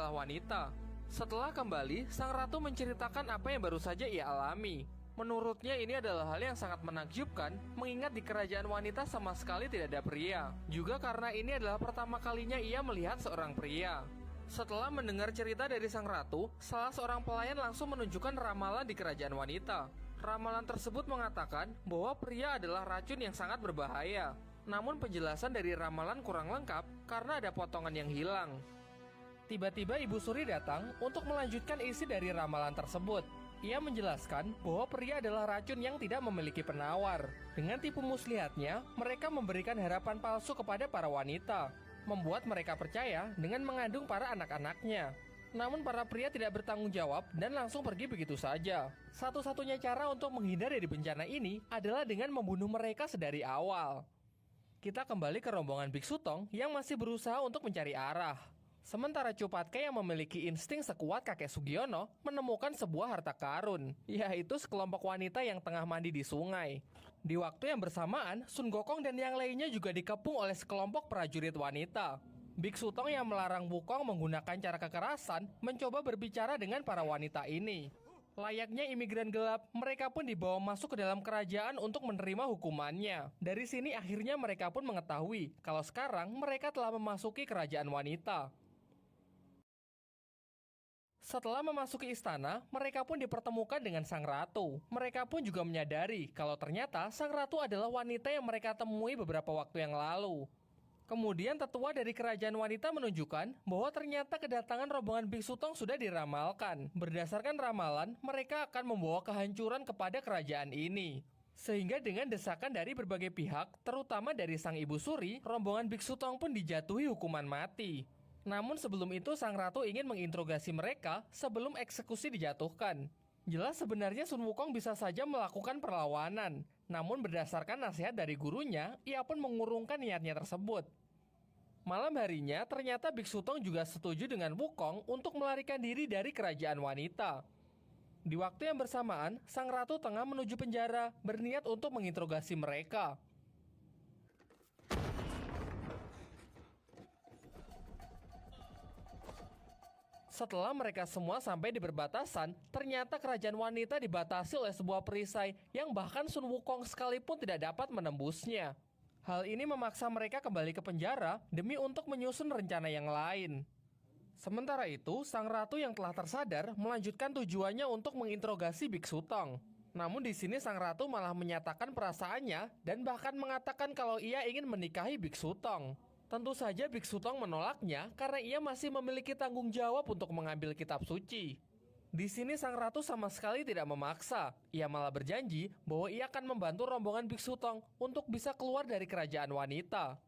adalah wanita. Setelah kembali, sang ratu menceritakan apa yang baru saja ia alami. Menurutnya ini adalah hal yang sangat menakjubkan, mengingat di kerajaan wanita sama sekali tidak ada pria. Juga karena ini adalah pertama kalinya ia melihat seorang pria. Setelah mendengar cerita dari sang ratu, salah seorang pelayan langsung menunjukkan ramalan di kerajaan wanita. Ramalan tersebut mengatakan bahwa pria adalah racun yang sangat berbahaya. Namun penjelasan dari ramalan kurang lengkap karena ada potongan yang hilang. Tiba-tiba Ibu Suri datang untuk melanjutkan isi dari ramalan tersebut. Ia menjelaskan bahwa pria adalah racun yang tidak memiliki penawar. Dengan tipu muslihatnya, mereka memberikan harapan palsu kepada para wanita, membuat mereka percaya dengan mengandung para anak-anaknya. Namun para pria tidak bertanggung jawab dan langsung pergi begitu saja. Satu-satunya cara untuk menghindar dari bencana ini adalah dengan membunuh mereka sedari awal. Kita kembali ke rombongan Biksu Tong yang masih berusaha untuk mencari arah. Sementara Cupatke yang memiliki insting sekuat kakek Sugiono menemukan sebuah harta karun, yaitu sekelompok wanita yang tengah mandi di sungai. Di waktu yang bersamaan, Sun Gokong dan yang lainnya juga dikepung oleh sekelompok prajurit wanita. Biksu Tong yang melarang Wukong menggunakan cara kekerasan mencoba berbicara dengan para wanita ini. Layaknya imigran gelap, mereka pun dibawa masuk ke dalam kerajaan untuk menerima hukumannya. Dari sini akhirnya mereka pun mengetahui kalau sekarang mereka telah memasuki kerajaan wanita. Setelah memasuki istana, mereka pun dipertemukan dengan sang ratu. Mereka pun juga menyadari kalau ternyata sang ratu adalah wanita yang mereka temui beberapa waktu yang lalu. Kemudian tetua dari kerajaan wanita menunjukkan bahwa ternyata kedatangan rombongan Biksu Tong sudah diramalkan. Berdasarkan ramalan, mereka akan membawa kehancuran kepada kerajaan ini. Sehingga dengan desakan dari berbagai pihak, terutama dari sang Ibu Suri, rombongan Biksu Tong pun dijatuhi hukuman mati. Namun sebelum itu sang ratu ingin menginterogasi mereka sebelum eksekusi dijatuhkan. Jelas sebenarnya Sun Wukong bisa saja melakukan perlawanan, namun berdasarkan nasihat dari gurunya, ia pun mengurungkan niatnya tersebut. Malam harinya, ternyata Biksu Tong juga setuju dengan Wukong untuk melarikan diri dari kerajaan wanita. Di waktu yang bersamaan, sang ratu tengah menuju penjara, berniat untuk menginterogasi mereka. Setelah mereka semua sampai di perbatasan, ternyata kerajaan wanita dibatasi oleh sebuah perisai yang bahkan Sun Wukong sekalipun tidak dapat menembusnya. Hal ini memaksa mereka kembali ke penjara demi untuk menyusun rencana yang lain. Sementara itu, sang ratu yang telah tersadar melanjutkan tujuannya untuk menginterogasi Biksu Tong. Namun di sini sang ratu malah menyatakan perasaannya dan bahkan mengatakan kalau ia ingin menikahi Biksu Tong. Tentu saja Biksu Tong menolaknya karena ia masih memiliki tanggung jawab untuk mengambil kitab suci. Di sini sang ratu sama sekali tidak memaksa. Ia malah berjanji bahwa ia akan membantu rombongan Biksu Tong untuk bisa keluar dari kerajaan wanita.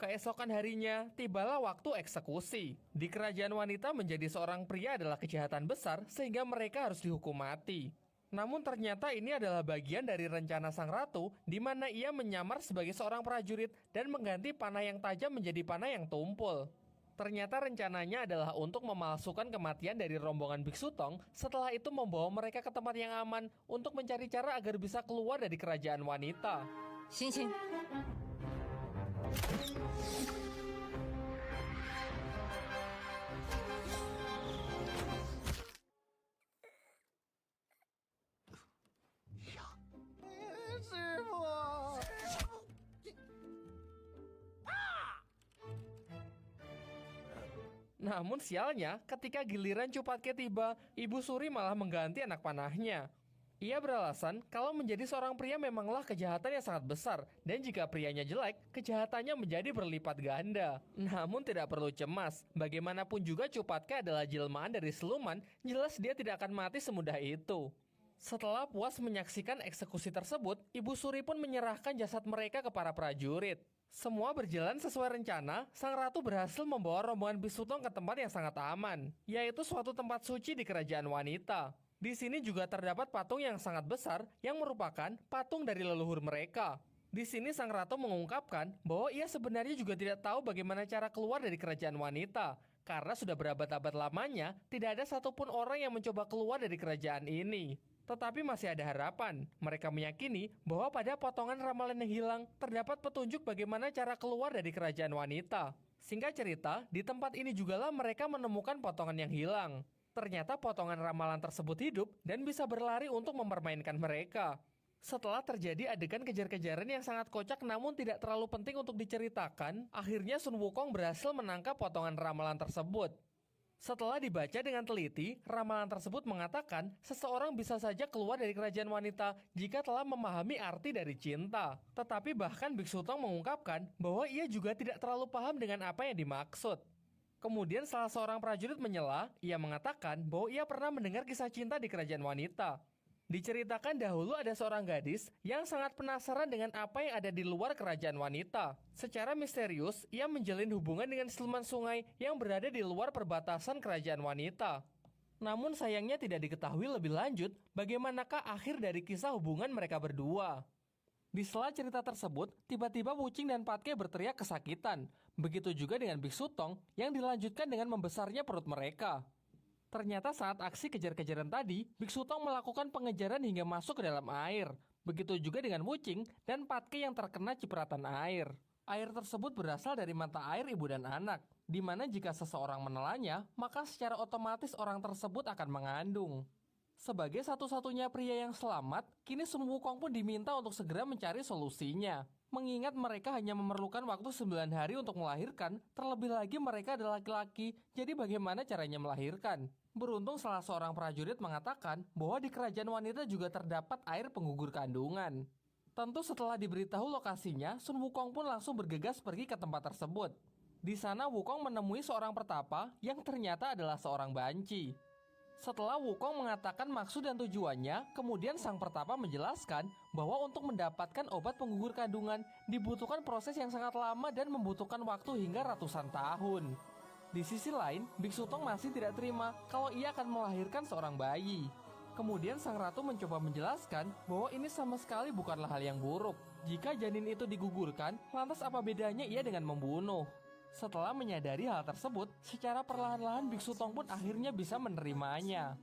Keesokan harinya, tibalah waktu eksekusi. Di kerajaan wanita menjadi seorang pria adalah kejahatan besar sehingga mereka harus dihukum mati. Namun ternyata ini adalah bagian dari rencana sang ratu di mana ia menyamar sebagai seorang prajurit dan mengganti panah yang tajam menjadi panah yang tumpul. Ternyata rencananya adalah untuk memalsukan kematian dari rombongan Biksu Tong, setelah itu membawa mereka ke tempat yang aman untuk mencari cara agar bisa keluar dari kerajaan wanita. Xing. Namun sialnya, ketika giliran Cupatke tiba, Ibu Suri malah mengganti anak panahnya. Ia beralasan kalau menjadi seorang pria memanglah kejahatan yang sangat besar, dan jika prianya jelek, kejahatannya menjadi berlipat ganda. Namun tidak perlu cemas, bagaimanapun juga Cupatke adalah jelmaan dari siluman, jelas dia tidak akan mati semudah itu. Setelah puas menyaksikan eksekusi tersebut, Ibu Suri pun menyerahkan jasad mereka ke para prajurit. Semua berjalan sesuai rencana, sang ratu berhasil membawa rombongan Biksu Tong ke tempat yang sangat aman, yaitu suatu tempat suci di kerajaan wanita. Di sini juga terdapat patung yang sangat besar yang merupakan patung dari leluhur mereka. Di sini sang ratu mengungkapkan bahwa ia sebenarnya juga tidak tahu bagaimana cara keluar dari kerajaan wanita, karena sudah berabad-abad lamanya tidak ada satupun orang yang mencoba keluar dari kerajaan ini. Tetapi masih ada harapan. Mereka meyakini bahwa pada potongan ramalan yang hilang terdapat petunjuk bagaimana cara keluar dari kerajaan wanita. Singkat cerita, di tempat ini jugalah mereka menemukan potongan yang hilang. Ternyata potongan ramalan tersebut hidup dan bisa berlari untuk mempermainkan mereka. Setelah terjadi adegan kejar-kejaran yang sangat kocak namun tidak terlalu penting untuk diceritakan, akhirnya Sun Wukong berhasil menangkap potongan ramalan tersebut. Setelah dibaca dengan teliti, ramalan tersebut mengatakan seseorang bisa saja keluar dari kerajaan wanita jika telah memahami arti dari cinta. Tetapi bahkan Biksu Tong mengungkapkan bahwa ia juga tidak terlalu paham dengan apa yang dimaksud. Kemudian salah seorang prajurit menyela, ia mengatakan bahwa ia pernah mendengar kisah cinta di kerajaan wanita. Diceritakan dahulu ada seorang gadis yang sangat penasaran dengan apa yang ada di luar kerajaan wanita. Secara misterius, ia menjalin hubungan dengan siluman sungai yang berada di luar perbatasan kerajaan wanita. Namun sayangnya tidak diketahui lebih lanjut bagaimanakah akhir dari kisah hubungan mereka berdua. Di sela cerita tersebut, tiba-tiba Wuqing dan Patke berteriak kesakitan. Begitu juga dengan Biksu Tong yang dilanjutkan dengan membesarnya perut mereka. Ternyata saat aksi kejar-kejaran tadi, Biksu Tong melakukan pengejaran hingga masuk ke dalam air. Begitu juga dengan Wuqing dan Patke yang terkena cipratan air. Air tersebut berasal dari mata air ibu dan anak, di mana jika seseorang menelannya, maka secara otomatis orang tersebut akan mengandung. Sebagai satu-satunya pria yang selamat, kini Sun Wukong pun diminta untuk segera mencari solusinya. Mengingat mereka hanya memerlukan waktu 9 hari untuk melahirkan, terlebih lagi mereka adalah laki-laki, jadi bagaimana caranya melahirkan? Beruntung salah seorang prajurit mengatakan bahwa di kerajaan wanita juga terdapat air penggugur kandungan. Tentu setelah diberitahu lokasinya, Sun Wukong pun langsung bergegas pergi ke tempat tersebut. Di sana Wukong menemui seorang pertapa yang ternyata adalah seorang banci. Setelah Wukong mengatakan maksud dan tujuannya, kemudian sang pertapa menjelaskan bahwa untuk mendapatkan obat penggugur kandungan dibutuhkan proses yang sangat lama dan membutuhkan waktu hingga ratusan tahun. Di sisi lain, Biksu Tong masih tidak terima kalau ia akan melahirkan seorang bayi. Kemudian sang ratu mencoba menjelaskan bahwa ini sama sekali bukanlah hal yang buruk. Jika janin itu digugurkan, lantas apa bedanya ia dengan membunuh? Setelah menyadari hal tersebut, secara perlahan-lahan Biksu Tong pun akhirnya bisa menerimanya.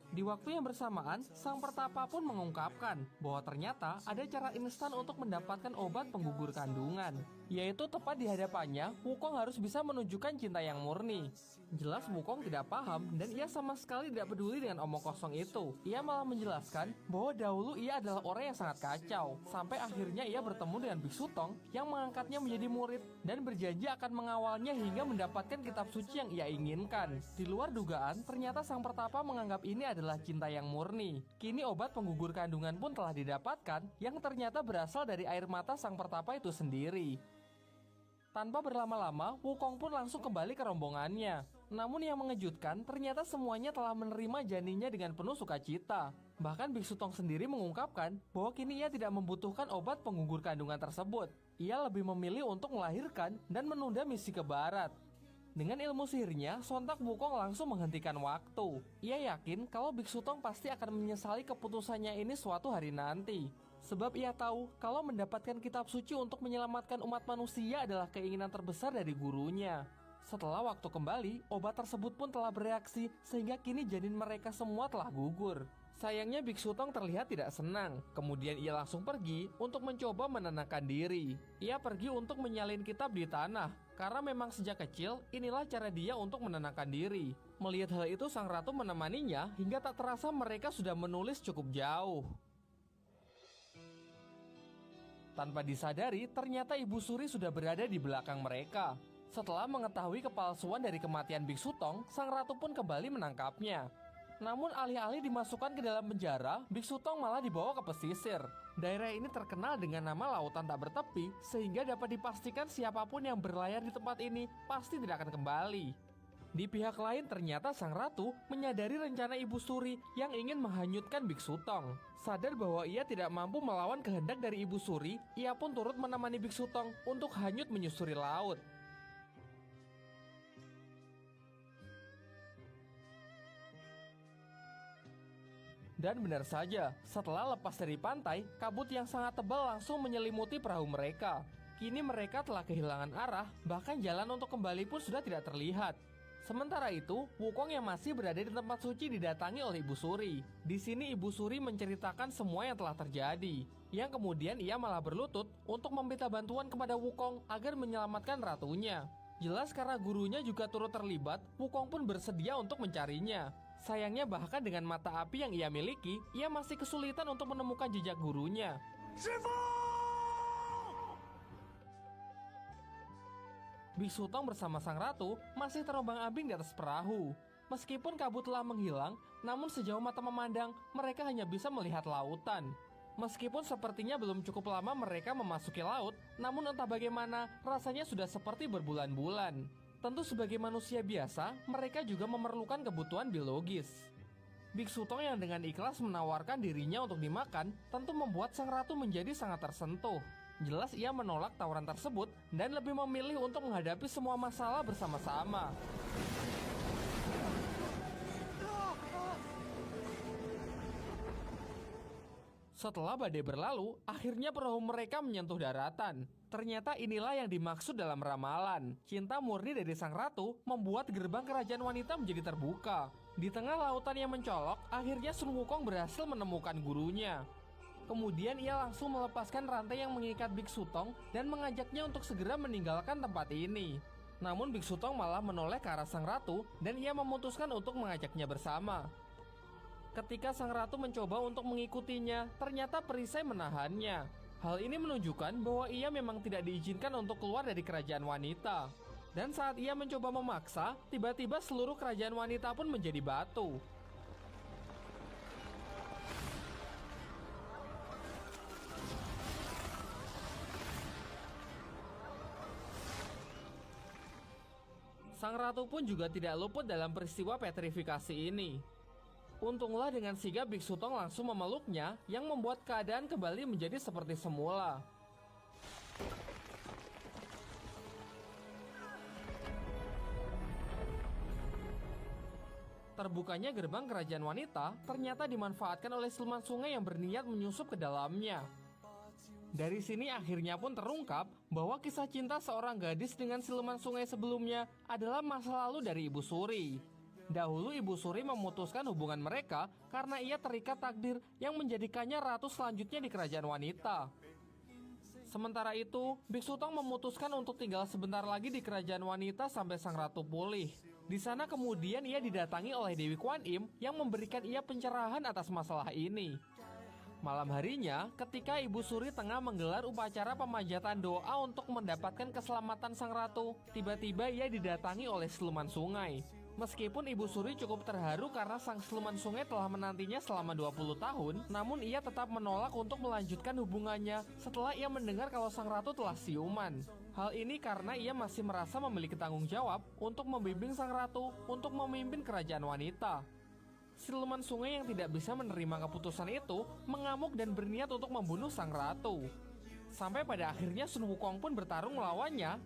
Di waktu yang bersamaan, sang pertapa pun mengungkapkan bahwa ternyata ada cara instan untuk mendapatkan obat penggugur kandungan, yaitu tepat di hadapannya, Wukong harus bisa menunjukkan cinta yang murni. Jelas Wukong tidak paham dan ia sama sekali tidak peduli dengan omong kosong itu. Ia malah menjelaskan bahwa dahulu ia adalah orang yang sangat kacau, sampai akhirnya ia bertemu dengan Biksu Tong yang mengangkatnya menjadi murid dan berjanji akan mengawalnya hingga mendapatkan kitab suci yang ia inginkan. Di luar dugaan, ternyata sang pertapa menganggap ini adalah cinta yang murni. Kini obat penggugur kandungan pun telah didapatkan yang ternyata berasal dari air mata sang pertapa itu sendiri. Tanpa berlama-lama, Wukong pun langsung kembali ke rombongannya. Namun yang mengejutkan, ternyata semuanya telah menerima janinnya dengan penuh sukacita. Bahkan Biksu Tong sendiri mengungkapkan bahwa kini ia tidak membutuhkan obat penggugur kandungan tersebut. Ia lebih memilih untuk melahirkan dan menunda misi ke barat. Dengan ilmu sihirnya, sontak Wukong langsung menghentikan waktu. Ia yakin kalau Biksu Tong pasti akan menyesali keputusannya ini suatu hari nanti. Sebab ia tahu kalau mendapatkan kitab suci untuk menyelamatkan umat manusia adalah keinginan terbesar dari gurunya. Setelah waktu kembali, obat tersebut pun telah bereaksi sehingga kini janin mereka semua telah gugur. Sayangnya Biksu Tong terlihat tidak senang. Kemudian ia langsung pergi untuk mencoba menenangkan diri. Ia pergi untuk menyalin kitab di tanah. Karena memang sejak kecil, inilah cara dia untuk menenangkan diri. Melihat hal itu, sang ratu menemaninya hingga tak terasa mereka sudah menulis cukup jauh. Tanpa disadari, ternyata Ibu Suri sudah berada di belakang mereka. Setelah mengetahui kepalsuan dari kematian Biksu Tong, sang ratu pun kembali menangkapnya. Namun alih-alih dimasukkan ke dalam penjara, Biksu Tong malah dibawa ke pesisir. Daerah ini terkenal dengan nama lautan tak bertepi, sehingga dapat dipastikan siapapun yang berlayar di tempat ini pasti tidak akan kembali. Di pihak lain ternyata sang ratu menyadari rencana Ibu Suri yang ingin menghanyutkan Biksu Tong. Sadar bahwa ia tidak mampu melawan kehendak dari Ibu Suri, ia pun turut menemani Biksu Tong untuk hanyut menyusuri laut. Dan benar saja, setelah lepas dari pantai, kabut yang sangat tebal langsung menyelimuti perahu mereka. Kini mereka telah kehilangan arah, bahkan jalan untuk kembali pun sudah tidak terlihat. Sementara itu, Wukong yang masih berada di tempat suci didatangi oleh Ibu Suri. Di sini Ibu Suri menceritakan semua yang telah terjadi, yang kemudian ia malah berlutut untuk meminta bantuan kepada Wukong agar menyelamatkan ratunya. Jelas karena gurunya juga turut terlibat, Wukong pun bersedia untuk mencarinya. Sayangnya bahkan dengan mata api yang ia miliki, ia masih kesulitan untuk menemukan jejak gurunya. Biksu Tong bersama sang ratu masih terombang-ambing di atas perahu. Meskipun kabut telah menghilang, namun sejauh mata memandang, mereka hanya bisa melihat lautan. Meskipun sepertinya belum cukup lama mereka memasuki laut, namun entah bagaimana rasanya sudah seperti berbulan-bulan. Tentu sebagai manusia biasa, mereka juga memerlukan kebutuhan biologis. Biksu Tong yang dengan ikhlas menawarkan dirinya untuk dimakan, tentu membuat sang ratu menjadi sangat tersentuh. Jelas ia menolak tawaran tersebut dan lebih memilih untuk menghadapi semua masalah bersama-sama. Setelah badai berlalu, akhirnya perahu mereka menyentuh daratan. Ternyata inilah yang dimaksud dalam ramalan. Cinta murni dari sang ratu membuat gerbang kerajaan wanita menjadi terbuka. Di tengah lautan yang mencolok, akhirnya Sun Wukong berhasil menemukan gurunya. Kemudian ia langsung melepaskan rantai yang mengikat Biksu Tong dan mengajaknya untuk segera meninggalkan tempat ini. Namun Biksu Tong malah menoleh ke arah sang ratu dan ia memutuskan untuk mengajaknya bersama. Ketika sang ratu mencoba untuk mengikutinya, ternyata perisai menahannya. Hal ini menunjukkan bahwa ia memang tidak diizinkan untuk keluar dari kerajaan wanita. Dan saat ia mencoba memaksa, tiba-tiba seluruh kerajaan wanita pun menjadi batu. Sang ratu pun juga tidak luput dalam peristiwa petrifikasi ini. Untunglah dengan sigap Biksu Tong langsung memeluknya yang membuat keadaan kembali menjadi seperti semula. Terbukanya gerbang kerajaan wanita ternyata dimanfaatkan oleh siluman sungai yang berniat menyusup ke dalamnya. Dari sini akhirnya pun terungkap bahwa kisah cinta seorang gadis dengan siluman sungai sebelumnya adalah masa lalu dari Ibu Suri. Dahulu Ibu Suri memutuskan hubungan mereka karena ia terikat takdir yang menjadikannya ratu selanjutnya di kerajaan wanita. Sementara itu, Biksu Tong memutuskan untuk tinggal sebentar lagi di kerajaan wanita sampai sang ratu pulih. Di sana kemudian ia didatangi oleh Dewi Kuan Im yang memberikan ia pencerahan atas masalah ini. Malam harinya, ketika Ibu Suri tengah menggelar upacara pemanjatan doa untuk mendapatkan keselamatan sang ratu, tiba-tiba ia didatangi oleh siluman sungai. Meskipun Ibu Suri cukup terharu karena sang siluman sungai telah menantinya selama 20 tahun, namun ia tetap menolak untuk melanjutkan hubungannya setelah ia mendengar kalau sang ratu telah siuman. Hal ini karena ia masih merasa memiliki tanggung jawab untuk membimbing sang ratu untuk memimpin kerajaan wanita. Siluman sungai yang tidak bisa menerima keputusan itu mengamuk dan berniat untuk membunuh sang ratu. Sampai pada akhirnya Sun Wukong pun bertarung melawannya.